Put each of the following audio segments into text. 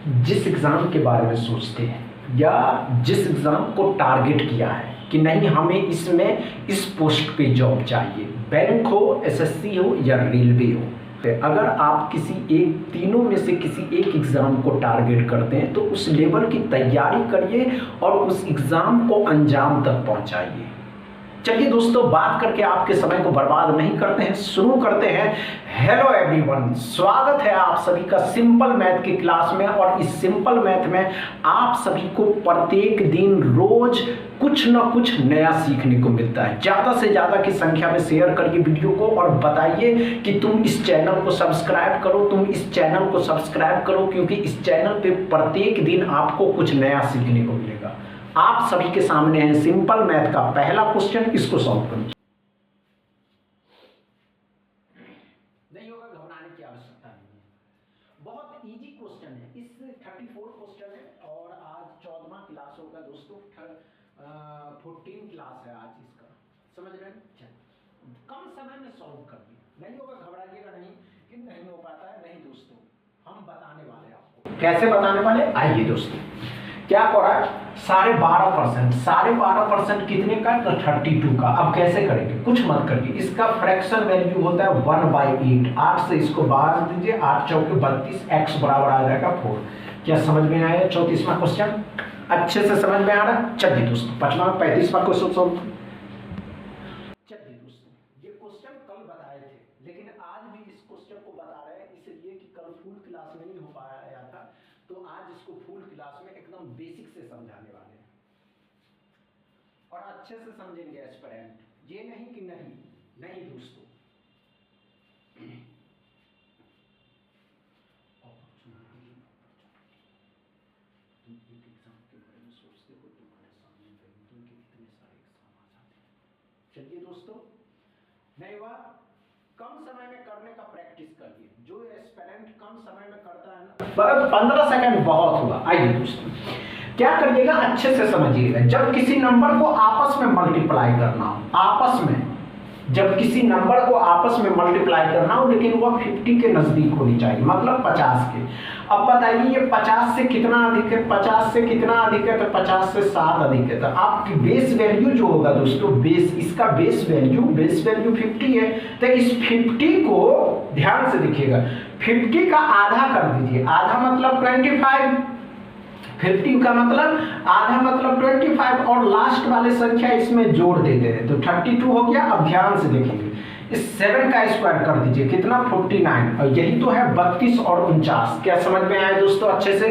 जिस एग्ज़ाम के बारे में सोचते हैं या जिस एग्ज़ाम को टारगेट किया है कि नहीं हमें इसमें इस पोस्ट पे जॉब चाहिए, बैंक हो, एसएससी हो या रेलवे हो, अगर आप किसी एक तीनों में से किसी एक एग्ज़ाम को टारगेट करते हैं तो उस लेवल की तैयारी करिए और उस एग्ज़ाम को अंजाम तक पहुंचाइए। चलिए दोस्तों, बात करके आपके समय को बर्बाद नहीं करते हैं, शुरू करते हैं। हेलो एवरीवन, स्वागत है आप सभी का सिंपल मैथ की क्लास में। और इस सिंपल मैथ में आप सभी को प्रत्येक दिन रोज कुछ ना कुछ नया सीखने को मिलता है। ज़्यादा से ज़्यादा की संख्या में शेयर करिए वीडियो को और बताइए कि तुम इस चैनल को सब्सक्राइब करो, तुम इस चैनल को सब्सक्राइब करो, क्योंकि इस चैनल पे प्रत्येक दिन आपको कुछ नया सीखने को मिलेगा। आप सभी के सामने है सिंपल मैथ का पहला क्वेश्चन, इसको सॉल्व करो। नहीं होगा, घबराने की आवश्यकता नहीं है, बहुत इजी क्वेश्चन है। इस 34 क्वेश्चन है और आज 14वां क्लास होगा दोस्तों। 14 क्लास है आज इसका, समझ रहे हैं? चलिए, कम समय में सॉल्व कर दिए। नहीं होगा, घबराइएगा नहीं कि नहीं हो पाता है, नहीं दोस्तों, हम बताने वाले हैं आपको। कैसे बताने वाले, आइए दोस्तों। क्या हो रहा है, 12.5%, 12.5% कितने का, तो 32 का। अब कैसे करेंगे, कुछ मत करिए, इसका फ्रैक्शन वैल्यू होता है 1/8। 8 से इसको बाहर दीजिए, 8 चौके 32, x बराबर आ जाएगा 4। क्या समझ में आया 34वां क्वेश्चन? अच्छे से समझ में आ रहा है? चलिए दोस्तों, 35वां क्वेश्चन सॉल्व। चलिए दोस्तों, ये क्वेश्चन कल बताए थे, लेकिन आज भी इस क्वेश्चन को बता रहे हैं इसलिए कि कल फुल क्लास में नहीं हो पाया था, तो आज इसको फुल क्लास में एकदम बेसिक से समझाने वाले हैं और अच्छे से समझेंगे एस्पिरेंट। ये नहीं कि नहीं नहीं दोस्तों, तुम एक एग्जाम के बारे में सोचते हो, तुम्हारे सामने बैंकिंग के कितने सारे एग्जाम आ जाते हैं। चलिए दोस्तों, नहीं हुआ, कम समय में करने का प्रैक्टिस करिए। जो एस्पिरेंट कम समय में करता है ना, 15 सेकंड बहुत हुआ। आइए दोस्तों, क्या करिएगा, अच्छे से समझिएगा। जब किसी नंबर को आपस में मल्टीप्लाई करना हो, आपस में जब किसी नंबर को आपस में मल्टीप्लाई करना हो, लेकिन वह 50 के नजदीक होनी चाहिए, मतलब 50 के। अब बताइए ये 50 से कितना अधिक है, 50 से कितना अधिक है, तो 50 से 7 अधिक है। तो आपकी बेस वैल्यू जो होगा दोस्तों, बेस, इसका बेस वैल्यू 50 है। तो इस 50 को ध्यान से देखिएगा, 50 का आधा कर दीजिए, आधा मतलब 25, 50 का मतलब आधा मतलब 25, और लास्ट वाले संख्या इसमें जोड़ देते हैं तो 32 हो गया। अब ध्यान से देखेंगे, इस 7 का स्क्वायर कर दीजिए, कितना, 49, और यही तो है 32 और 49। क्या समझ में आया दोस्तों? अच्छे से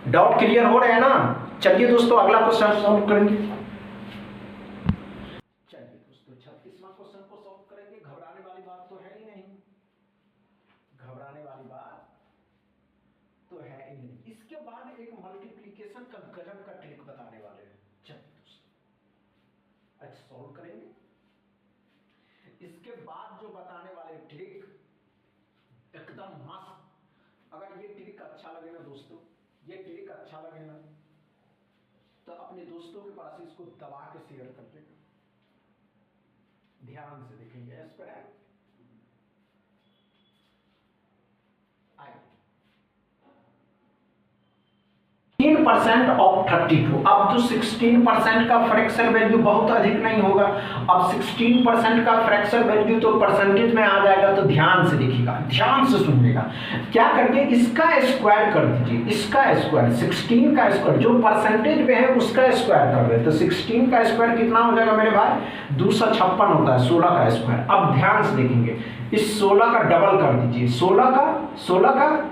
डाउट क्लियर हो रहे हैं ना? चलिए दोस्तों, अगला क्वेश्चन सॉल्व करेंगे। चलिए दोस्तों, 36वां क्वेश्चन को सॉल्व करेंगे। घबराने वाली बात तो है ही नहीं, घबराने वाली बात तो है ही नहीं। इसके बाद एक मल्टीप्लिकेशन का गजब का ट्रिक बताने वाले हैं। चलिए दोस्तों, अच्छा सॉल्व करेंगे। इसके बाद जो बताने वाले ट्रिक एकदम मस्त। अगर ये ट्रिक अच्छा लगे ना दोस्तों, ये ट्रिक अच्छा लगे ना, तो अपने दोस्तों के पास इसको दबा के शेयर कर देगा। ध्यान से देखेंगे एस्पिरेंट, आइए 16% ऑफ 32। अब तो 16% का फ्रैक्शन वैल्यू बहुत अधिक नहीं होगा। अब 16% का फ्रैक्शन वैल्यू तो परसेंटेज में आ जाएगा, तो ध्यान से देखिएगा, ध्यान से सुनिएगा। क्या करिए, इसका स्क्वायर कर दीजिए, इसका स्क्वायर, 16 का स्क्वायर जो परसेंटेज में है उसका स्क्वायर कर दे, तो 16 का स्क्वायर कितना हो जाएगा मेरे भाई, 256 होता है, 16 का स्क्वायर। अब ध्यान से देखेंगे, इस 16 का डबल कर दीजिए, 16 का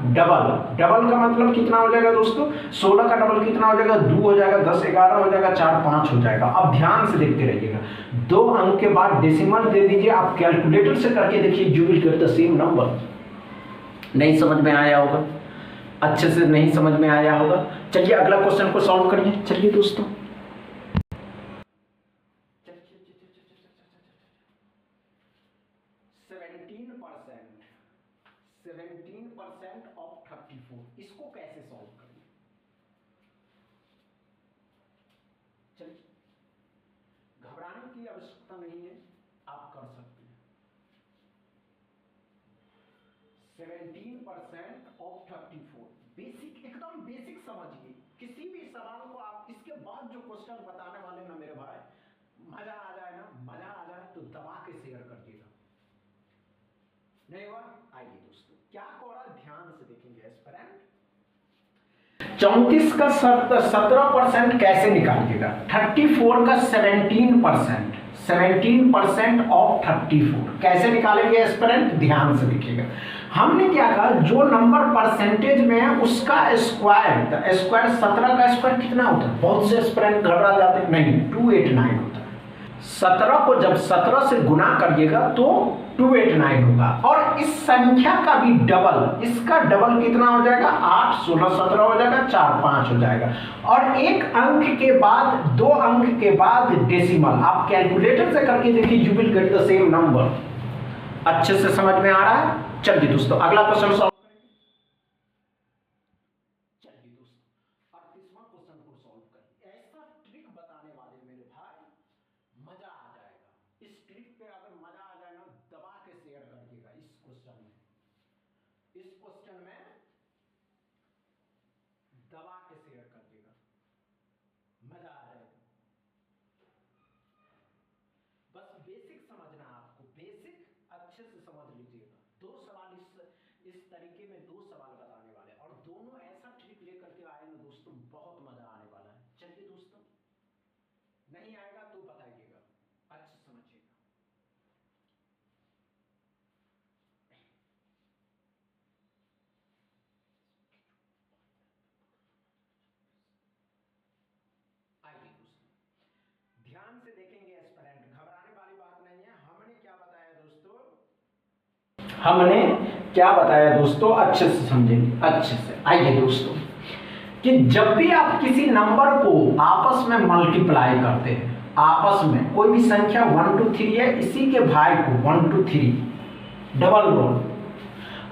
डबल, डबल का मतलब कितना हो जाएगा दोस्तों, 16 का डबल कितना हो जाएगा, 2 हो जाएगा, 10 11 हो जाएगा, 4 5 हो जाएगा। अब ध्यान से देखते रहिएगा, 2 अंक के बाद डेसिमल दे दीजिए। आप कैलकुलेटर से करके देखिए, you will get the same number. नहीं समझ में आया होगा, अच्छे से नहीं समझ में आया होगा। चलिए अगला क्वेश्चन को सॉल्व करिए। चलिए दोस्तों, 17% ऑफ 34, इसको कैसे सॉल्व करें? चलिए, घबराने की आवश्यकता नहीं है, आप कर सकते हैं। 17% ऑफ 34, बेसिक किसी भी सवाल को आप इसके बाद जो क्वेश्चन बताने वाले ना मेरे भाई, मजा आ जाए ना, मजा आ जाए तो दबा के शेयर कर दिएगा। नहीं हुआ? आइए दोस्तों, क्या हो रहा है ध्यान से देखेंगे एस्पिरेंट। 34 का 17% कैसे निकालिएगा? 34 का 17%, 17% ऑफ 34 कैसे निकालेंगे एस्पिरेंट? ध्यान से देखिएगा। हमने क्या कहा, जो नंबर परसेंटेज में है उसका स्क्वायर, स्क्वायर 17 का स्क्वायर कितना होता है? बहुत से एस्पिरेंट घबरा जाते हैं, नहीं 289 होता है। 17 को जब 17 से गुना करिएगा तो 289 होगा। और इस संख्या का भी डबल, इसका डबल कितना हो जाएगा? 8, 16, 17 हो जाएगा, 4, 5 हो जाएगा। और एक अंक के बाद, 2 अंक के बाद डेसिमल। आप कैलकुलेटर से करके देखिए, you will get the same number. अच्छे से समझ में आ रहा है? चलिए दोस्तों, अगला क्वेश्चन सॉल्व करेंगे। चलिए दोस्तों, 38वां क्वेश्चन को सॉल्व करें। ऐसा ट्रिक बताने वाले मेरे भाई, मजा आ जाएगा। इस ट्रिक पे अगर मजा आ जाए ना, दबा के शेयर कर दिएगा। इस क्वेश्चन में दबा के शेयर कर दिएगा, मजा आ जाएगा। बस बेसिक समझना है आपको, बेसिक अच्छे से समझ लीजिएगा। 2 सवाल इस तरीके में 2 सवाल बताने वाले, और दोनों ऐसा ट्रिक लेकर के आए ना दोस्तों, बहुत मजा आने वाला है। चलिए दोस्तों, नहीं आएगा तो बताइएगा, अच्छे समझिएगा। आइए दोस्तों, ध्यान से देखेंगे एस्पिरेंट, घबराने वाली बात नहीं है। हमने क्या बताया दोस्तों, अच्छे से समझेंगे, अच्छे से। आइए दोस्तों, कि जब भी आप किसी नंबर को आपस में मल्टीप्लाई करते हैं, आपस में कोई भी संख्या 1 2 3 है, इसी के भाई को 1 2 3 डबल रोल।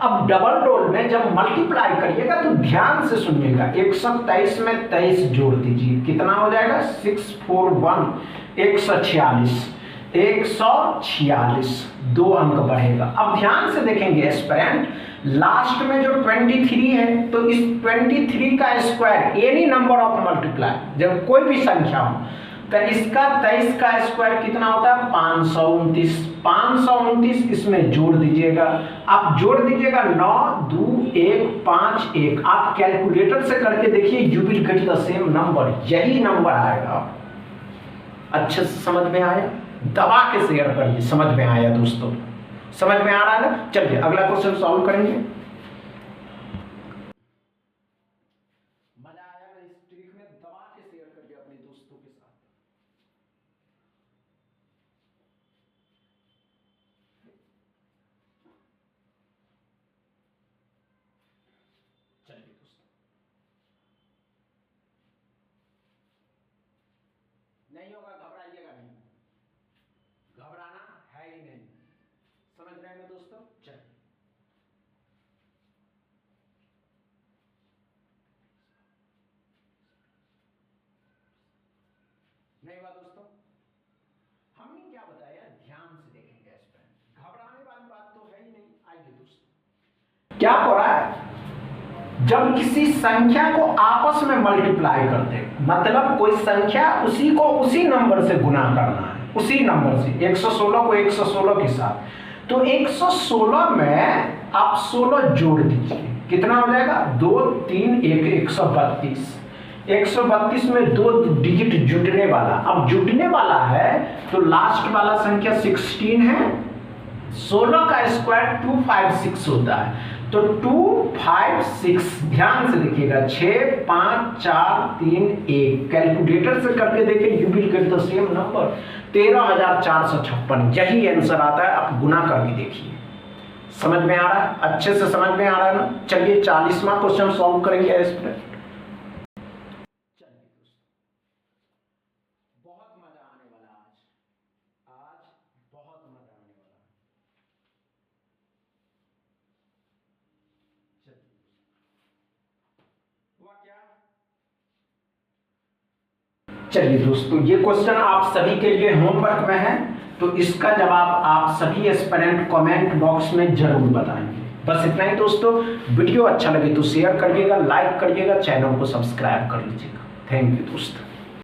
अब डबल रोल में जब मल्टीप्लाई करिएगा तो ध्यान से सुनिएगा, 123 में 23 जोड़ दीजिए, कितना हो जाएगा? 641, 146, 146, 2 अंक बढ़ेगा। अब ध्यान से देखेंगे एस्पिरेंट, लास्ट में जो 23 है, तो इस 23 का square, any number of multiply, जब कोई भी संख्या हो, तो इसका 23 का स्क्वायर कितना होता है? 529, 529 इसमें जोड़ दीजिएगा। आप जोड़ दीजिएगा 9 2 1 5 1। आप कैलकुलेटर से करके देखिए, you will get the same number, यही नंबर आएगा। अच्छे से समझ में आया? दबा के शेयर करिए, समझ में आया दोस्तों? समझ में आ रहा है ना? चलिए अगला क्वेश्चन सॉल्व करेंगे। मजा आया ना इस ट्रिक में? दबा के शेयर करिए अपने दोस्तों के साथ। चलिए दोस्तों, नहीं होगा, घबराइएगा नहीं, घबराना है ही नहीं। समझ रहे हैं दोस्तों? चलिए, नहीं हुआ दोस्तों? हमने क्या बताया, ध्यान से देखेंगे एस्पिरेंट, घबराने वाली बात तो है ही नहीं। आइए दोस्तों, क्या हो रहा है, जब किसी संख्या को आपस में मल्टीप्लाई करते हैं, मतलब कोई संख्या उसी को उसी नंबर से गुना करना है, उसी नंबर से, 116 को 116 के साथ, तो 116 में आप 16 जोड़ दीजिए, कितना हो जाएगा? 2 3 1 132। 132 में 2 डिजिट जुटने वाला, अब जुटने वाला है तो लास्ट वाला संख्या 16 है, 16 का स्क्वायर 256 होता है, तो 256, ध्यान से देखिएगा, 6 5 4 3 1। कैलकुलेटर से करके देखिए, you will get the same number, 13,456। यही आंसर आता है। आप गुना करके देखिए, समझ में आ रहा है? अच्छे से समझ में आ रहा है ना? चलिए 40वां क्वेश्चन सॉल्व करेंगे एस्पिरेंट। बहुत मजा आने वाला आज बहुत मजा आने वाला है। हुआ क्या? चलिए दोस्तों, ये क्वेश्चन आप सभी के लिए होमवर्क में है, तो इसका जवाब आप सभी एस्पिरेंट कमेंट बॉक्स में जरूर बताएंगे, बस इतना ही दोस्तों, वीडियो अच्छा लगे तो शेयर करिएगा, लाइक करिएगा, चैनल को सब्सक्राइब कर लीजिएगा। थैंक यू दोस्तों।